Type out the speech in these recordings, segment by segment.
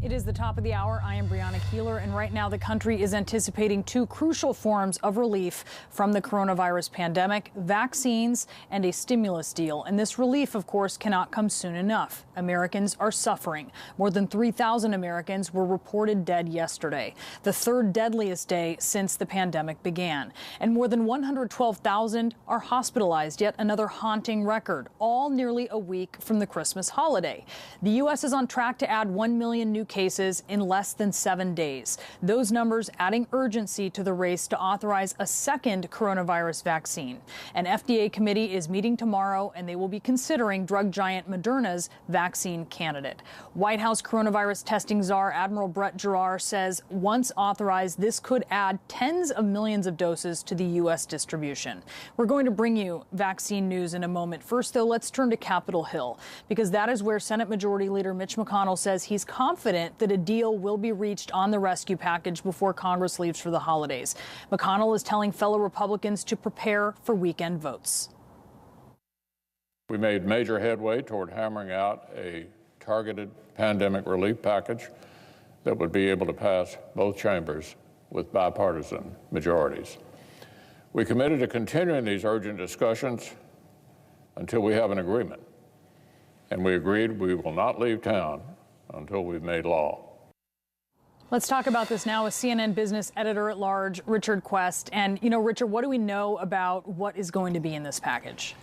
It is the top of the hour. I am Brianna Keeler, and right now the country is anticipating two crucial forms of relief from the coronavirus pandemic: vaccines and a stimulus deal. And this relief, of course, cannot come soon enough. Americans are suffering. More than 3,000 Americans were reported dead yesterday, the third deadliest day since the pandemic began. And more than 112,000 are hospitalized, yet another haunting record, all nearly a week from the Christmas holiday. The U.S. is on track to add 1 million new cases in less than 7 days. Those numbers adding urgency to the race to authorize a second coronavirus vaccine. An FDA committee is meeting tomorrow, and they will be considering drug giant Moderna's vaccine candidate. White House coronavirus testing czar Admiral Brett Giroir says once authorized, this could add tens of millions of doses to the U.S. distribution. We're going to bring you vaccine news in a moment. First, though, let's turn to Capitol Hill, because that is where Senate Majority Leader Mitch McConnell says he's confident that a deal will be reached on the rescue package before Congress leaves for the holidays. McConnell is telling fellow Republicans to prepare for weekend votes. We made major headway toward hammering out a targeted pandemic relief package that would be able to pass both chambers with bipartisan majorities. We committed to continuing these urgent discussions until we have an agreement, and we agreed we will not leave town until we've made law. Let's talk about this now with CNN business editor-at-large Richard Quest. And, Richard, what do we know about what is going to be in this package?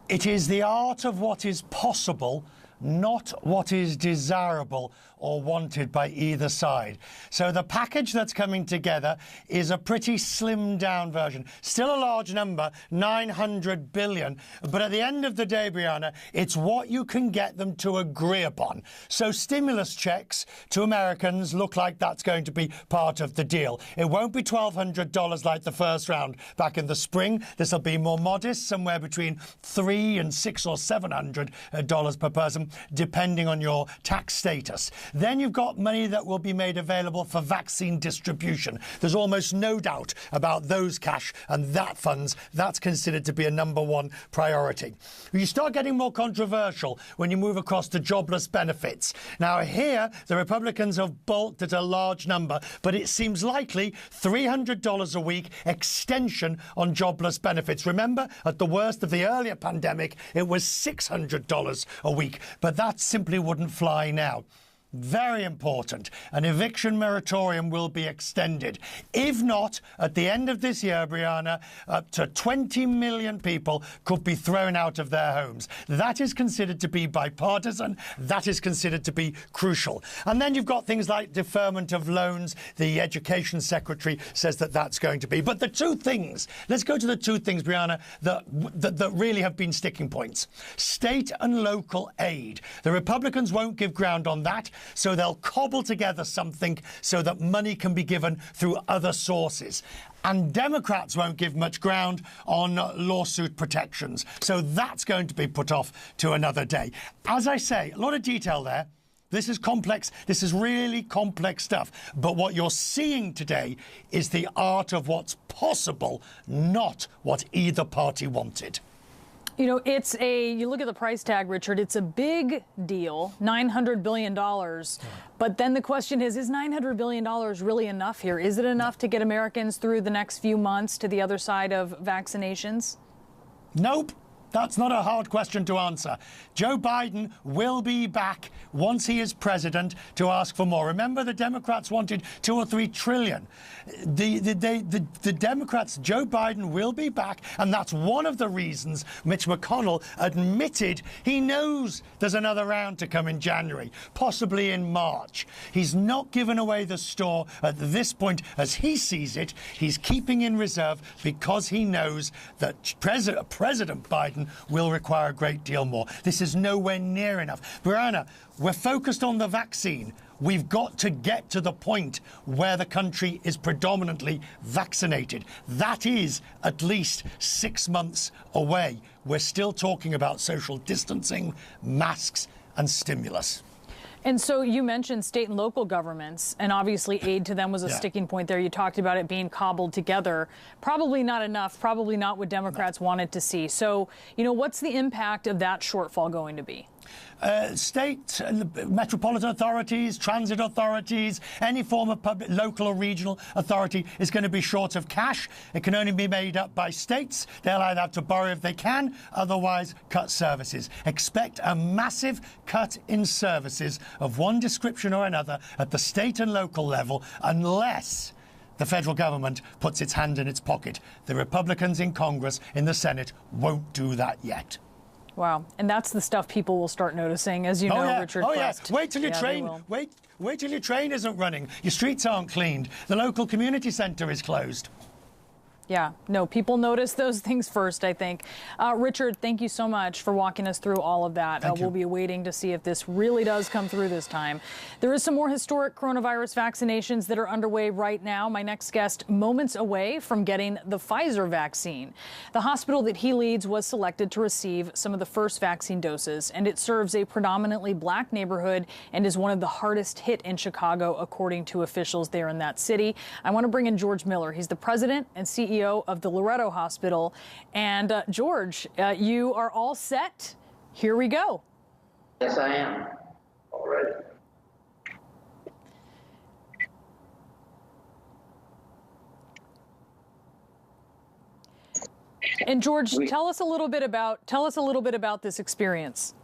It is the art of what is possible, not what is desirable or wanted by either side. So the package that's coming together is a pretty slimmed down version. Still a large number, 900 billion. But at the end of the day, Brianna, it's what you can get them to agree upon. So stimulus checks to Americans look like that's going to be part of the deal. It won't be $1,200 like the first round back in the spring. This will be more modest, somewhere between $300 and $600 or $700 per person, depending on your tax status. Then you've got money that will be made available for vaccine distribution. There's almost no doubt about those cash and that funds. That's considered to be a #1 priority. You start getting more controversial when you move across to jobless benefits. Now here, the Republicans have balked at a large number, but it seems likely $300 a week extension on jobless benefits. Remember, at the worst of the earlier pandemic, it was $600 a week, but that simply wouldn't fly now. Very important. An eviction moratorium will be extended. If not, at the end of this year, Brianna, up to 20 million people could be thrown out of their homes. That is considered to be bipartisan. That is considered to be crucial. And then you've got things like deferment of loans. The Education Secretary says that that's going to be. But the two things, let's go to the two things, Brianna, that really have been sticking points. State and local aid. The Republicans won't give ground on that. So they'll cobble together something so that money can be given through other sources. And Democrats won't give much ground on lawsuit protections. So that's going to be put off to another day. As I say, a lot of detail there. This is complex. This is really complex stuff. But what you're seeing today is the art of what's possible, not what either party wanted. You look at the price tag, Richard, it's a big deal, $900 billion. But then the question is $900 billion really enough here? Is it enough to get Americans through the next few months to the other side of vaccinations? Nope. That's not a hard question to answer. Joe Biden will be back once he is president to ask for more. Remember, the Democrats wanted $2 or $3 trillion. The Democrats, Joe Biden will be back, and that's one of the reasons Mitch McConnell admitted he knows there's another round to come in January, possibly in March. He's not given away the store at this point as he sees it. He's keeping in reserve because he knows that President Biden will require a great deal more. This is nowhere near enough. Brianna, we're focused on the vaccine. We've got to get to the point where the country is predominantly vaccinated. That is at least 6 months away. We're still talking about social distancing, masks, and stimulus. And so you mentioned state and local governments, and obviously aid to them was a sticking point there. You talked about it being cobbled together. Probably not enough, probably not what Democrats wanted to see. So, what's the impact of that shortfall going to be? State, metropolitan authorities, transit authorities, any form of public, local or regional authority is going to be short of cash. It can only be made up by states. They'll either have to borrow if they can, otherwise cut services. Expect a massive cut in services of one description or another at the state and local level unless the federal government puts its hand in its pocket. The Republicans in Congress, in the Senate, won't do that yet. Wow. And that's the stuff people will start noticing, as you know, Richard Quest. Wait till your train, wait till your train isn't running. Your streets aren't cleaned. The local community centre is closed. Yeah, no, people notice those things first, I think. Richard, thank you so much for walking us through all of that. We'll be waiting to see if this really does come through this time. There is some more historic coronavirus vaccinations that are underway right now. My next guest, moments away from getting the Pfizer vaccine. The hospital that he leads was selected to receive some of the first vaccine doses, and it serves a predominantly black neighborhood and is one of the hardest hit in Chicago, according to officials there in that city. I want to bring in George Miller. He's the president and CEO of the Loretto Hospital. And George, you are all set. Here we go. Yes, I am. All right. And George, tell us a little bit about this experience.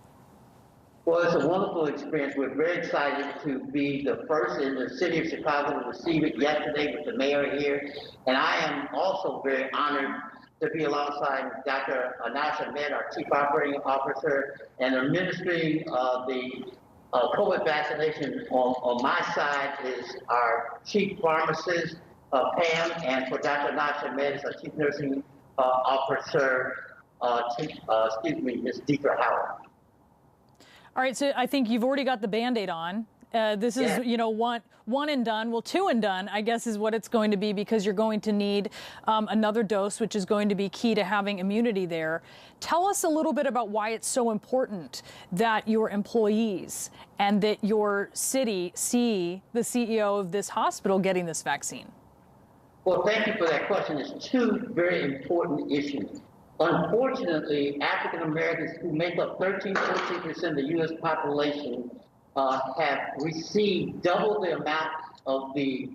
Well, it's a wonderful experience. We're very excited to be the first in the city of Chicago to receive it yesterday with the mayor here. And I am also very honored to be alongside Dr. Anash Ahmed, our Chief Operating Officer, and administering the COVID vaccination on my side is our Chief Pharmacist, Pam, and for Dr. Anash Ahmed is our Chief Nursing Officer, Ms. Deetra Howard. All right, so I think you've already got the Band-Aid on. This is, one and done. Well, two and done, I guess, is what it's going to be, because you're going to need another dose, which is going to be key to having immunity there. Tell us a little bit about why it's so important that your employees and that your city see the CEO of this hospital getting this vaccine. Well, thank you for that question. It's two very important issues. Unfortunately, African Americans, who make up 13-14% of the U.S. population, have received double the amount of the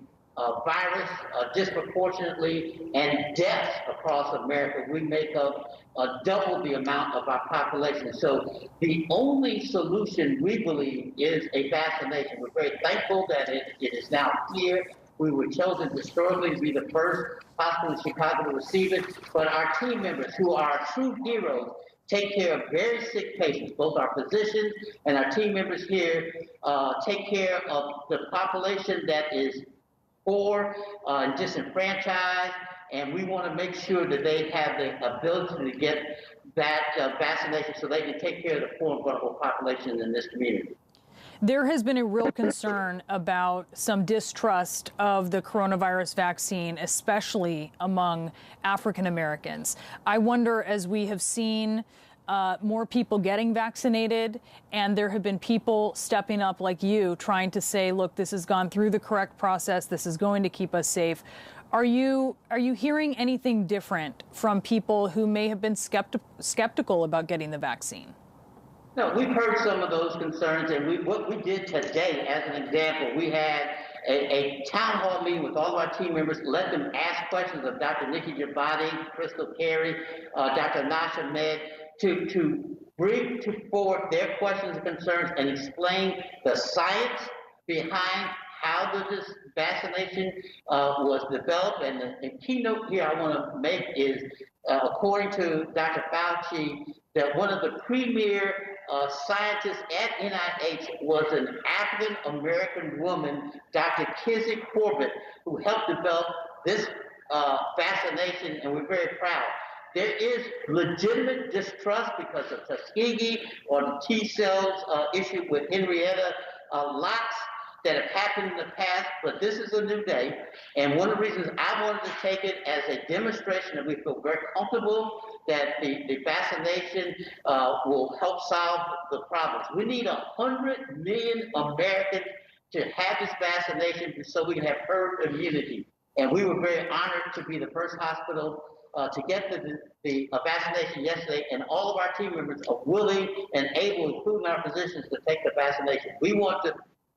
virus disproportionately, and deaths across America. We make up double the amount of our population. So the only solution, we believe, is a vaccination. We're very thankful that it is now here. We were chosen historically to be the first hospital in Chicago to receive it, but our team members, who are true heroes, take care of very sick patients. Both our physicians and our team members here take care of the population that is poor and disenfranchised, and we want to make sure that they have the ability to get that vaccination so they can take care of the poor and vulnerable population in this community. There has been a real concern about some distrust of the coronavirus vaccine, especially among African Americans. I wonder, as we have seen more people getting vaccinated, and there have been people stepping up like you, trying to say, look, this has gone through the correct process, this is going to keep us safe. Are you hearing anything different from people who may have been skeptical about getting the vaccine? No, we've heard some of those concerns, and what we did today, as an example, we had a town hall meeting with all of our team members, let them ask questions of Dr. Nikki Jabati, Crystal Carey, Dr. Anash Ahmed, to bring forward their questions and concerns and explain the science behind how this vaccination was developed. And the keynote here I want to make is, according to Dr. Fauci, that one of the premier scientists at NIH was an African-American woman, Dr. Kizzy Corbett, who helped develop this vaccination, and we're very proud. There is legitimate distrust because of Tuskegee or the T cells issue with Henrietta Lacks, that have happened in the past, but this is a new day. And one of the reasons I wanted to take it as a demonstration that we feel very comfortable that the vaccination will help solve the problems. We need 100 million Americans to have this vaccination so we can have herd immunity. And we were very honored to be the first hospital to get the vaccination yesterday, and all of our team members are willing and able, including our physicians, to take the vaccination. We want to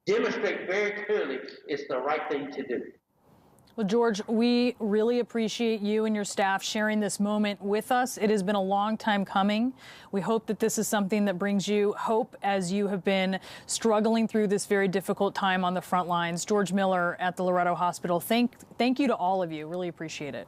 demonstrate very clearly it's the right thing to do. Well, George, we really appreciate you and your staff sharing this moment with us. It has been a long time coming. We hope that this is something that brings you hope as you have been struggling through this very difficult time on the front lines. George Miller at the Loretto Hospital, thank you to all of you. Really appreciate it.